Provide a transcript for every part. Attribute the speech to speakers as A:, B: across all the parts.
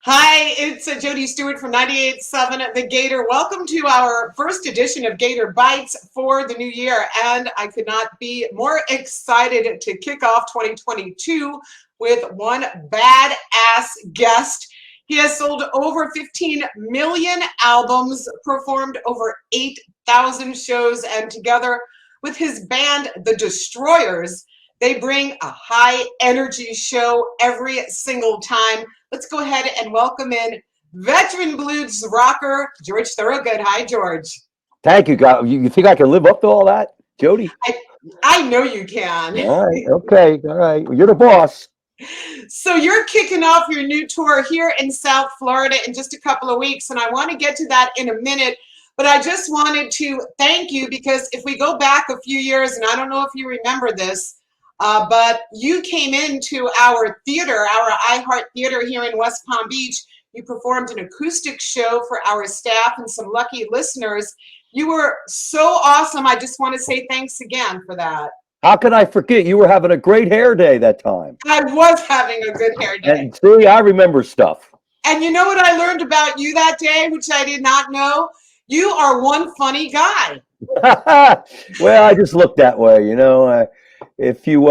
A: Hi, it's Jody Stewart from 98.7 The Gator. Welcome to our first edition of Gator Bites for the new year. And I could not be more excited to kick off 2022 with one badass guest. He has sold over 15 million albums, performed over 8,000 shows, and together with his band, The Destroyers, they bring a high energy show every single time. Let's go ahead and welcome in veteran blues rocker, George Thorogood. Hi, George.
B: Thank you, God. You think I can live up to all that, Jody?
A: I know you can.
B: All right. Okay. All right. Well, you're the boss.
A: So you're kicking off your new tour here in South Florida in just a couple of weeks, and I want to get to that in a minute. But I just wanted to thank you because if we go back a few years, and I don't know if you remember this, but you came into our theater, our iHeart Theater here in West Palm Beach. You performed an acoustic show for our staff and some lucky listeners. You were so awesome. I just want to say thanks again for that.
B: How can I forget? You were having a great hair day that time.
A: I was having a good hair day.
B: And see, I remember stuff.
A: And you know what I learned about you that day, which I did not know? You are one funny guy.
B: Well, I just look that way, you know. If you,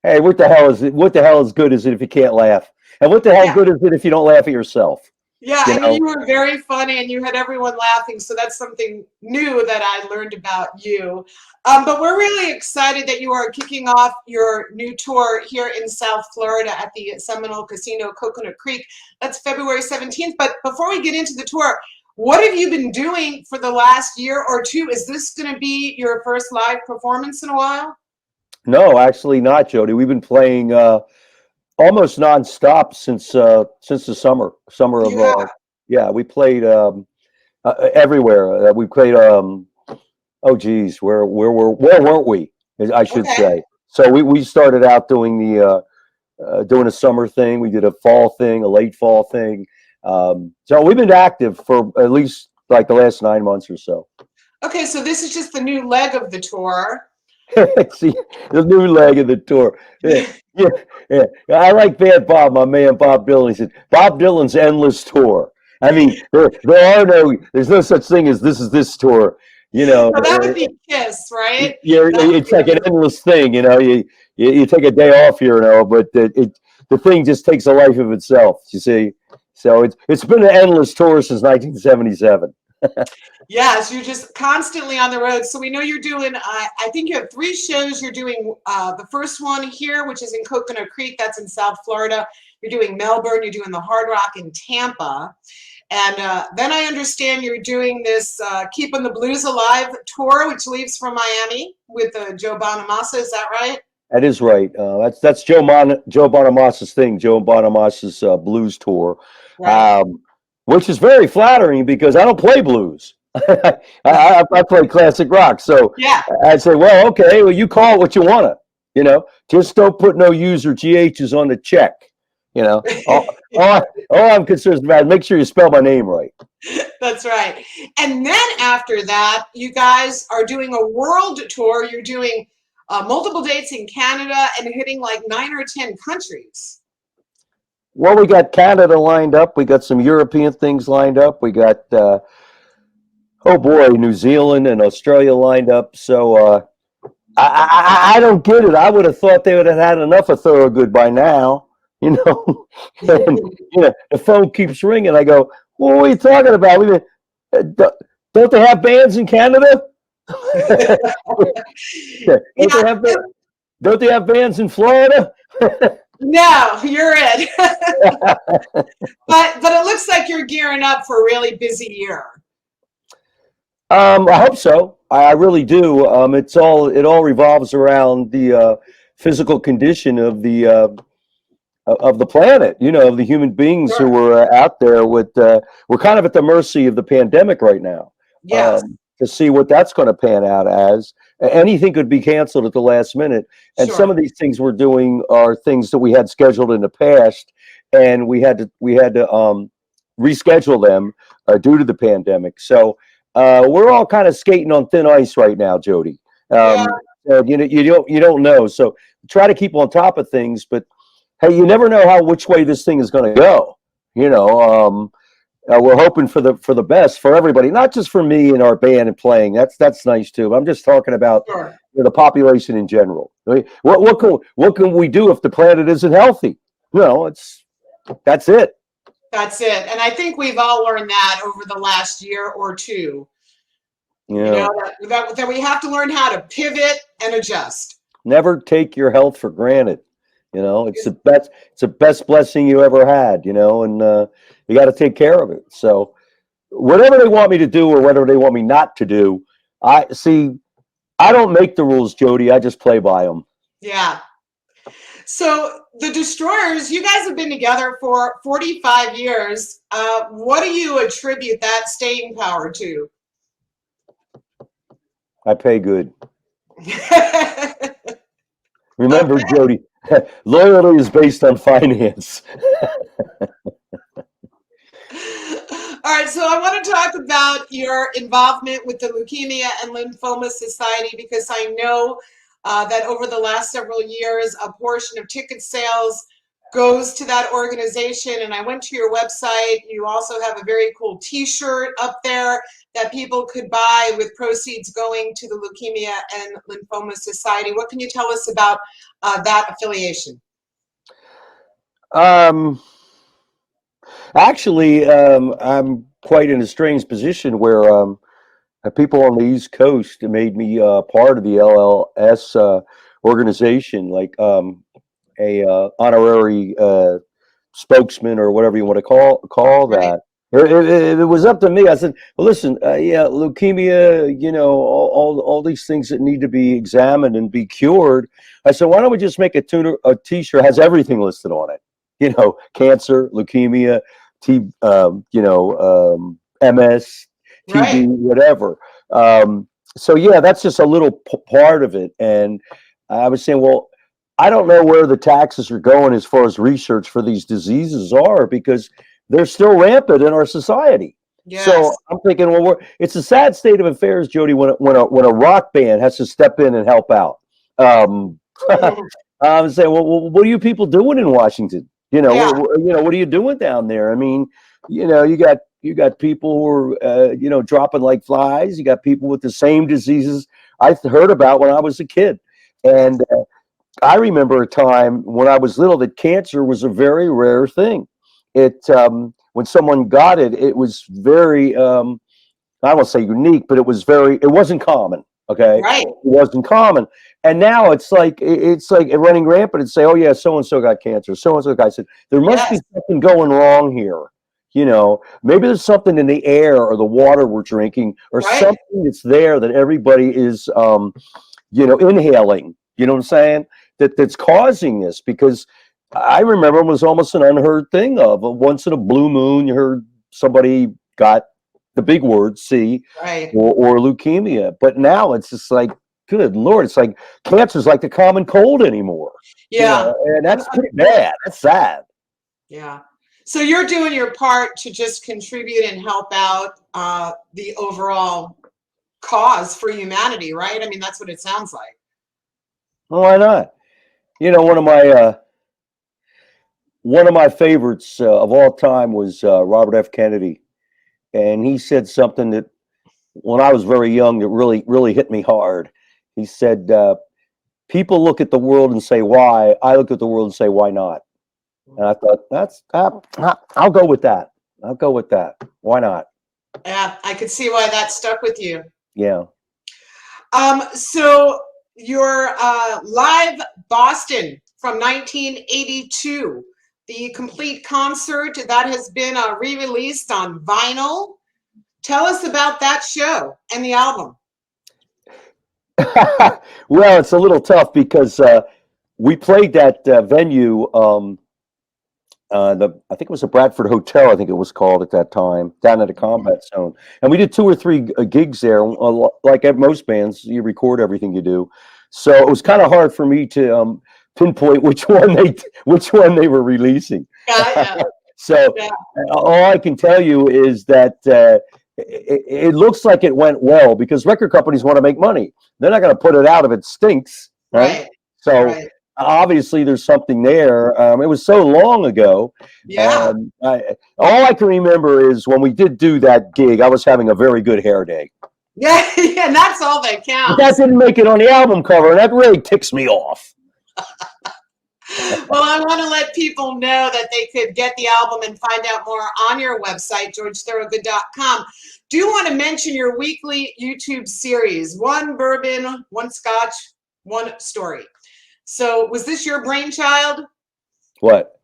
B: hey, what the hell is good is it if you can't laugh? And what the hell good is it if you don't laugh at yourself?
A: Yeah, I mean, you were very funny and you had everyone laughing. So that's something new that I learned about you. But we're really excited that you are kicking off your new tour here in South Florida at the Seminole Casino, Coconut Creek. That's February 17th. But before we get into the tour, what have you been doing for the last year or two? Is this going to be your first live performance in a while?
B: No, actually not, Jody. We've been playing almost nonstop since the summer of yeah. We played everywhere. We played oh geez, where weren't we? I should say. So we started out doing doing a summer thing. We did a fall thing, a late fall thing. So we've been active for at least like the last 9 months or so.
A: Okay, so this is just the new leg of the tour.
B: See, the new leg of the tour. Yeah. I like Bad Bob, my man Bob Dylan. He said, Bob Dylan's endless tour. I mean, there's no such thing as this tour. You know,
A: well, that would be Kiss, right?
B: Yeah, it's like an endless thing. You know, you take a day off here, you know, but the thing just takes a life of itself. You see, so it's been an endless tour since 1977.
A: Yes, you're just constantly on the road. So we know you're doing, I think you have 3 shows. You're doing the first one here, which is in Coconut Creek. That's in South Florida. You're doing Melbourne. You're doing the Hard Rock in Tampa. And then I understand you're doing this Keeping the Blues Alive tour, which leaves from Miami with Joe Bonamassa. Is that right?
B: That is right. That's Joe Bonamassa's thing, Joe Bonamassa's blues tour. Right. Which is very flattering because I don't play blues. I play classic rock. So yeah. I say, well, okay, well, you call it what you want to, you know, just don't put no U's or GH's on the check. You know, all I'm concerned about is make sure you spell my name right.
A: That's right. And then after that, you guys are doing a world tour. You're doing multiple dates in Canada and hitting like 9 or 10 countries.
B: Well, we got Canada lined up. We got some European things lined up. We got, oh boy, New Zealand and Australia lined up. So I don't get it. I would have thought they would have had enough of Thorogood by now, you know. And you know, the phone keeps ringing. I go, well, what are you talking about? Don't they have bands in Canada? Don't they have bands in Florida?
A: No, you're it. but it looks like you're gearing up for a really busy year.
B: I hope so. I really do. It all revolves around the physical condition of the planet. You know, of the human beings who are out there with. We're kind of at the mercy of the pandemic right now.
A: Yes.
B: To see what that's going to pan out as. Anything could be canceled at the last minute. And some of these things we're doing are things that we had scheduled in the past, and we had to reschedule them due to the pandemic. So we're all kind of skating on thin ice right now, Jody. You know, you don't know. So try to keep on top of things, but hey, you never know which way this thing is going to go. You know, we're hoping for the best for everybody, not just for me and our band and playing. That's nice too. I'm just talking about
A: Sure.
B: the population in general. I mean, what can we do if the planet isn't healthy? That's it.
A: That's it. And I think we've all learned that over the last year or two. You
B: Yeah.
A: know, that we have to learn how to pivot and adjust.
B: Never take your health for granted. It's the best blessing you ever had. And you got to take care of it. So whatever they want me to do or whatever they want me not to do, I see. I don't make the rules, Jody. I just play by them.
A: Yeah. So the Destroyers, you guys have been together for 45 years. What do you attribute that staying power to?
B: I pay good. Remember,
A: Okay.
B: Jody, loyalty is based on finance.
A: All right, so I want to talk about your involvement with the Leukemia and Lymphoma Society because I know that over the last several years, a portion of ticket sales goes to that organization. And I went to your website. You also have a very cool T-shirt up there that people could buy with proceeds going to the Leukemia and Lymphoma Society. What can you tell us about that affiliation?
B: Um, Actually, I'm quite in a strange position where people on the East Coast made me part of the LLS organization, like a honorary spokesman or whatever you want to call
A: Right,
B: that. It was up to me. I said, "Well, listen, yeah, leukemia, all these things that need to be examined and be cured." I said, "Why don't we just make a T-shirt has everything listed on it? Cancer, leukemia, MS, TB,
A: right.
B: whatever." So yeah, that's just a little part of it. And I was saying, well, I don't know where the taxes are going as far as research for these diseases are because they're still rampant in our society. So
A: Yes.
B: I'm thinking, well, it's a sad state of affairs, Jody, when a rock band has to step in and help out. Um, I'm saying, well, what are you people doing in Washington?
A: Yeah,
B: What are you doing down there? I mean, you got people who are dropping like flies. You got people with the same diseases I heard about when I was a kid, and I remember a time when I was little that cancer was a very rare thing. When someone got it, it was very I don't say unique, but it wasn't common. Okay,
A: right.
B: it wasn't common, and now it's like running rampant and say, oh yeah, so and so got cancer, so and so got. I said there must be
A: Yes,
B: something going wrong here. Maybe there's something in the air or the water we're drinking or
A: right.
B: something that's there that everybody is inhaling. You know what I'm saying? That's causing this because I remember it was almost an unheard thing of once in a blue moon you heard somebody got the big word C
A: Right.
B: or leukemia, but now it's just like good Lord, it's like cancer's like the common cold anymore.
A: Yeah.
B: And
A: Un-
B: that's pretty
A: un-
B: bad. That's sad.
A: Yeah. So you're doing your part to just contribute and help out the overall cause for humanity, right? I mean, that's what it sounds like.
B: Well, why not? One of my favorites of all time was Robert F. Kennedy, and he said something that when I was very young that really, really hit me hard. He said, "People look at the world and say why. I look at the world and say why not." And I thought I'll go with that. I'll go with that. Why not?
A: Yeah, I could see why that stuck with you.
B: Yeah.
A: So your live Boston from 1982, the complete concert that has been re-released on vinyl. Tell us about that show and the album.
B: Well, it's a little tough because we played that venue. I think it was a Bradford Hotel. I think it was called at that time, down at the Combat Zone, and we did 2 or 3 gigs there. Like at most bands, you record everything you do, so it was kind of hard for me to pinpoint which one they were releasing.
A: Yeah,
B: So
A: yeah,
B: all I can tell you is that it looks like it went well because record companies want to make money. They're not going to put it out if it stinks, right?
A: right,
B: So
A: right.
B: obviously there's something there. It was so long ago.
A: Yeah.
B: All I can remember is when we did do that gig, I was having a very good hair day.
A: Yeah, yeah, and that's all that
B: But that
A: counts.
B: didn't make it on the album cover, and that really ticks me off.
A: Well, I want to let people know that they could get the album and find out more on your website, georgethorogood.com. Do want to mention your weekly YouTube series, one bourbon, one scotch, one story. So was this your brainchild,
B: What?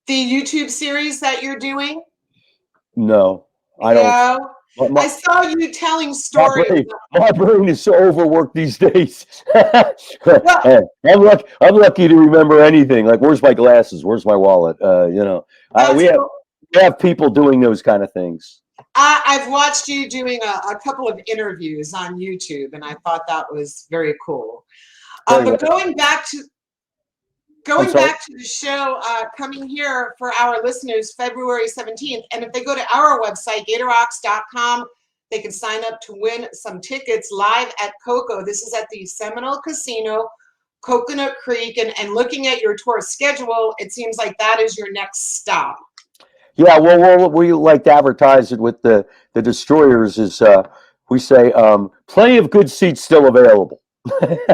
A: the YouTube series that you're doing?
B: No, I don't.
A: Yeah. I
B: My,
A: saw you telling
B: my
A: stories.
B: brain, my brain is so overworked these days.
A: Well,
B: I'm lucky to remember anything. Like, where's my glasses? Where's my wallet? We
A: that's
B: have
A: cool.
B: we have people doing those kind of things.
A: I've watched you doing a couple of interviews on YouTube, and I thought that was very cool.
B: Very
A: But
B: well. I'm
A: going
B: sorry.
A: back to the show coming here for our listeners February 17th, and if they go to our website gatorrocks.com, they can sign up to win some tickets live at Coco. This is at the Seminole Casino, Coconut Creek, and looking at your tour schedule, it seems like that is your next stop.
B: Yeah, well, we like to advertise it with the destroyers. Is we say plenty of good seats still available.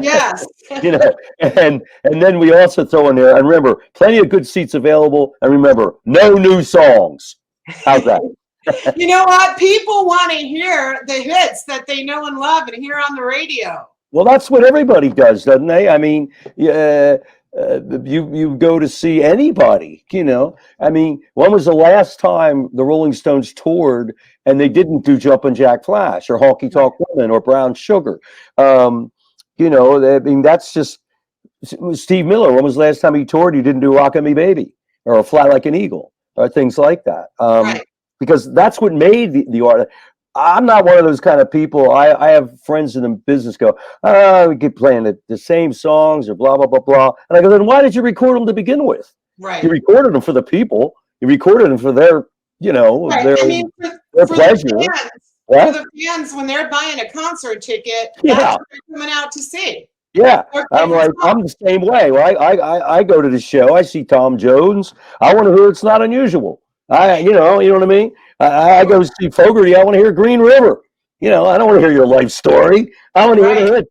A: Yes.
B: And then we also throw in there, and remember, plenty of good seats available, and remember, no new songs. How's that?
A: You know what? People want to hear the hits that they know and love and hear on the radio.
B: Well, that's what everybody does, doesn't they? I mean, you go to see anybody, I mean, when was the last time the Rolling Stones toured and they didn't do Jumpin' Jack Flash or Honky Tonk Woman or Brown Sugar? I mean, that's just Steve Miller. When was the last time he toured? He didn't do Rockin' Me Baby or Fly Like an Eagle or things like that.
A: Right.
B: Because that's what made the art. I'm not one of those kind of people. I have friends in the business go, we keep playing the same songs or blah, blah, blah, blah. And I go, then why did you record them to begin with?
A: Right.
B: You recorded them for the people. You recorded them for their,
A: Right.
B: their,
A: I mean,
B: their
A: for
B: pleasure.
A: the fans, when they're buying a concert ticket, that's what they're coming out to see.
B: Yeah. I'm the same way. I go to the show. I see Tom Jones. I want to hear It's Not Unusual. You know what I mean? I go see Fogerty. I want to hear Green River. I don't want to hear your life story. I want to hear the hits.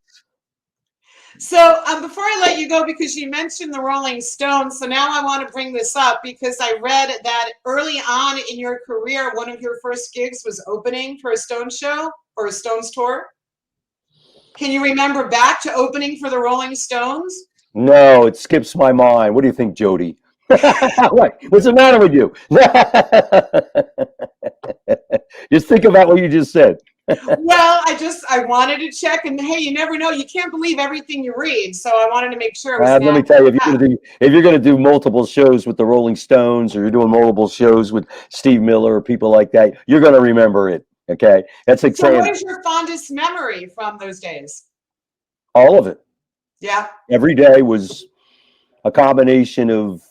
A: So before I let you go, because you mentioned the Rolling Stones, so now I want to bring this up because I read that early on in your career, one of your first gigs was opening for a Stones show or a Stones tour. Can you remember back to opening for the Rolling Stones?
B: No, it skips my mind. What do you think, Jody? What's the matter with you? Just think about what you just said.
A: Well, I wanted to check, and hey, you never know. You can't believe everything you read, so I wanted to make sure it was.
B: Let me tell you, if you're going to do multiple shows with the Rolling Stones, or you're doing multiple shows with Steve Miller or people like that, you're going to remember it. Okay, that's like
A: so. What is your fondest memory from those days?
B: All of it.
A: Yeah.
B: Every day was a combination of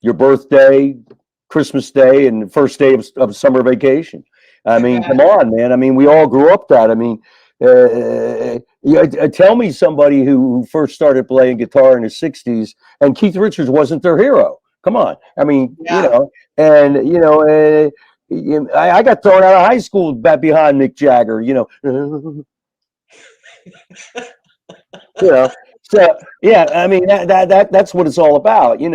B: your birthday, Christmas Day, and the first day of summer vacation. I mean, come on, man. I mean, we all grew up that. I mean, tell me somebody who first started playing guitar in the 60s and Keith Richards wasn't their hero. Come on. I mean, I got thrown out of high school back behind Mick Jagger, So yeah, I mean that's what it's all about. I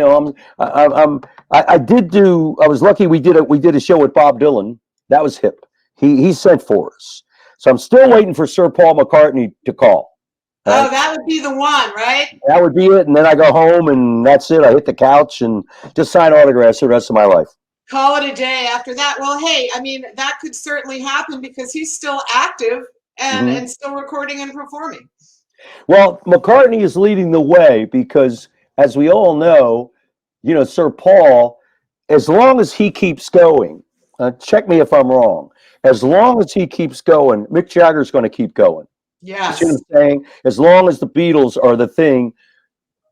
B: was lucky we did a show with Bob Dylan. That was hip. He sent for us. So I'm still waiting for Sir Paul McCartney to call.
A: Right? Oh, that would be the one, right?
B: That would be it. And then I go home and that's it. I hit the couch and just sign autographs for the rest of my life.
A: Call it a day after that. Well, hey, I mean, that could certainly happen because he's still active and still recording and performing.
B: Well, McCartney is leading the way because, as we all know, Sir Paul, as long as he keeps going, check me if I'm wrong, as long as he keeps going, Mick Jagger's going to keep going.
A: Yes.
B: You see what I'm saying? As long as the Beatles are the thing,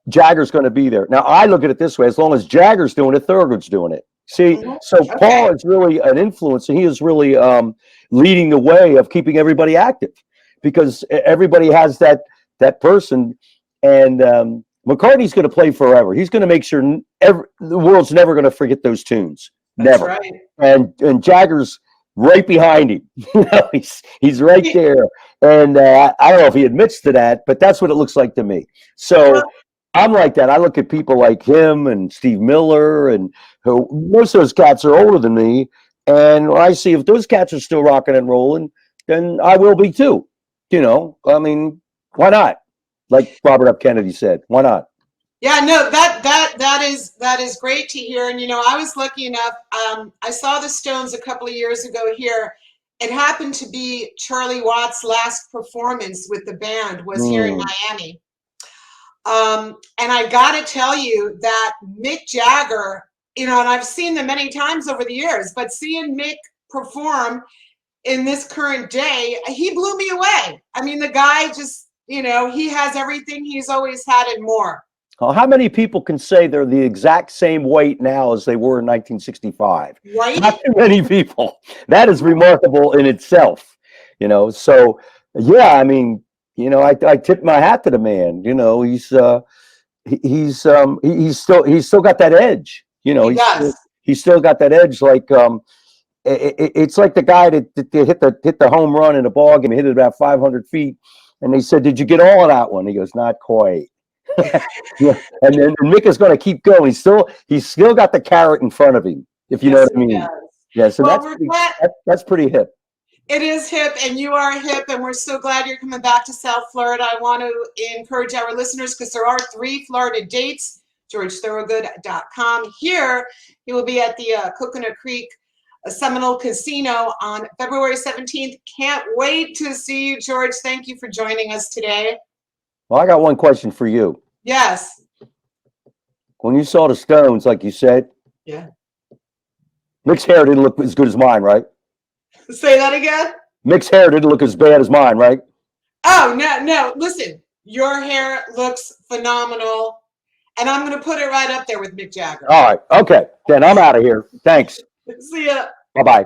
B: Jagger's going to be there. Now, I look at it this way. As long as Jagger's doing it, Thorogood's doing it. See, so Paul is really an influence, and he is really leading the way of keeping everybody active because everybody has that person, and McCartney's going to play forever. He's going to make sure the world's never going to forget those tunes.
A: That's
B: Never.
A: right.
B: And Jagger's right behind him. He's right there. And I don't know if he admits to that, but that's what it looks like to me. So
A: Well,
B: I'm like that. I look at people like him and Steve Miller, and who most of those cats are older than me. And I see if those cats are still rocking and rolling, then I will be too. I mean, why not? Like Robert F. Kennedy said, why not?
A: yeah, no, that is great to hear. And I was lucky enough. I saw the Stones a couple of years ago here. It happened to be Charlie Watts' last performance with the band was here in Miami. And I got to tell you that Mick Jagger, and I've seen them many times over the years, but seeing Mick perform in this current day, he blew me away. I mean, the guy just, he has everything he's always had and more.
B: Well, how many people can say they're the exact same weight now as they were in 1965?
A: Right?
B: Not too many people. That is remarkable in itself. So yeah, I mean, I tip my hat to the man. He's still got that edge.
A: He does.
B: He's still got that edge. Like it's like the guy that hit the home run in a ball game, hit it about 500 feet, and they said, "Did you get all of that one?" He goes, "Not quite." Yeah, and then Mick is going to keep going. He's still got the carrot in front of him, if you know what I mean. Yeah, so that's pretty hip.
A: It is hip, and you are hip, and we're so glad you're coming back to South Florida. I want to encourage our listeners, because there are 3 Florida dates, GeorgeThorogood.com. Here, he will be at the Coconut Creek Seminole Casino on February 17th. Can't wait to see you, George. Thank you for joining us today.
B: Well, I got one question for you.
A: Yes.
B: When you saw the Stones, like you said,
A: yeah,
B: Mick's hair didn't look as good as mine, right?
A: Say that again?
B: Mick's hair didn't look as bad as mine, right?
A: Oh, no. Listen, your hair looks phenomenal, and I'm going to put it right up there with Mick Jagger.
B: All right. Okay. Then I'm out of here. Thanks.
A: See ya.
B: Bye-bye.